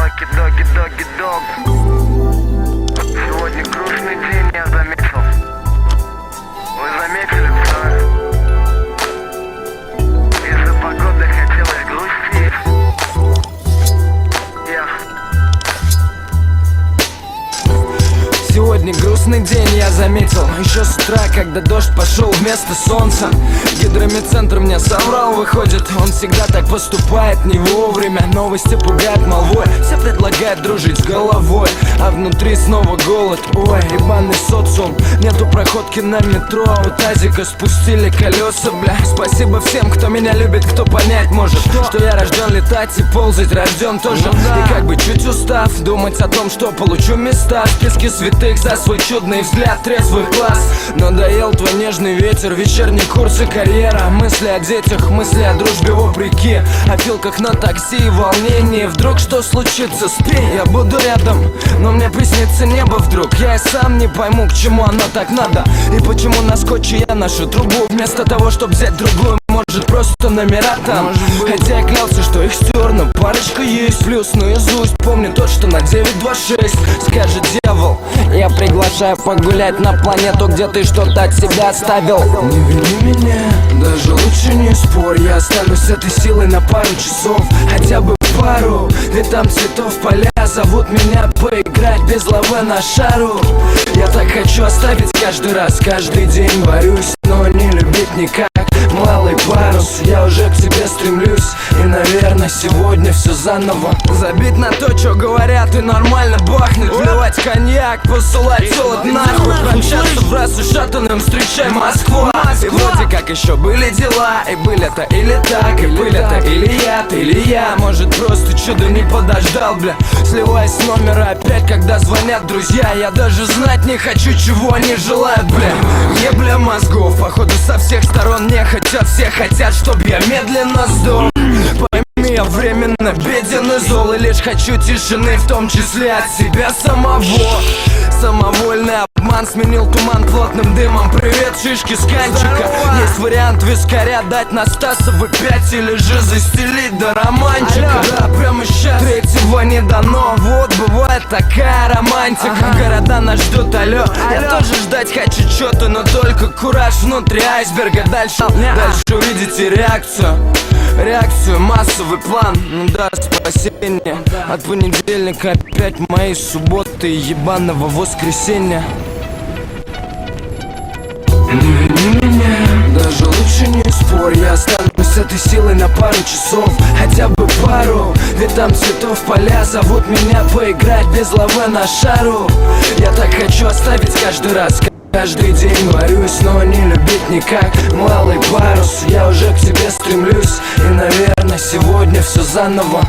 Оки-доки-доки-дог. Сегодня грустный день, я заметил. Вы заметили, что из-за погоды хотелось грустить. Сегодня грустный день, я заметил. Еще с утра, когда дождь пошел вместо солнца. Гидромедцентр мне соврал, выходит. Он всегда так поступает, не вовремя. Новости пугают молвой, все предлагают дружить с головой, а внутри снова голод. Ой, ебаный социум. Нету проходки на метро, у тазика спустили колеса, бля. Спасибо всем, кто меня любит, кто понять может, что я рожден летать и ползать, рожден тоже. И как бы чуть устав думать о том, что получу места в списке святых за свой чудный взгляд, трезвый глаз. Надоел твой нежный ветер, вечерний курс и карьера. Мысли о детях, мысли о дружбе вопреки, о пилках на такси и волнении. Вдруг что случится, спи, я буду рядом, но мне приснится небо вдруг. Я и сам не пойму, к чему оно так надо, и почему на скотче я ношу трубу вместо того, чтобы взять другую. Может, просто номера там, хотя я клялся, что их стер, но парочка есть. Плюс наизусть помню тот, что на 926 скажет дьявол. Я приглашаю погулять на планету, где ты что-то от себя оставил. Не вини меня, даже лучше не спорь. Я останусь с этой силой на пару часов, хотя бы пару. Ведь там цветов поля зовут меня поиграть без лавы на шару. Я так хочу оставить каждый раз, каждый день борюсь, но не любить никак. Малый парус, я уже к тебе стремлюсь, и, наверное, сегодня все заново. Забить на то, что говорят, и нормально бахнуть. Вливать коньяк, посылать солод нахуй. Промчаться в раз ушатанным, встречай Москву. И вроде как еще были дела, и были-то или так, и были-то или я. Может, просто чудо не подождал, бля. Сливаясь с номера опять, когда звонят друзья. Я даже знать не хочу, чего они желают, бля. Ебля мозгов, походу со всех сторон не хотят. Все хотят, чтоб я медленно сдох. Пойми, я временно беден и зол, и лишь хочу тишины, в том числе от себя самого. Самовольный обман сменил туман плотным дымом. Привет, шишки с канчика. Есть вариант вискаря дать на Стасовы 5, или же застелить до романчика. Да, прямо сейчас третьего не дано. Вот бывает такая романтика. Города нас ждут, алло. Я тоже ждать хочу что-то, но только кураж внутри айсберга. Дальше увидите реакцию. Реакцию, массовый план, ну да, спасение. От понедельника опять моей субботы и ебаного воскресенья. Не вини меня, даже лучше не спорь. Я останусь с этой силой на пару часов, хотя бы пару. Ведь там цветов поля зовут меня поиграть без лавы на шару. Я так хочу оставить каждый раз, каждый день борюсь, но не любить никак. Малый парус, я уже к тебе стремлюсь, и, наверное, сегодня все заново.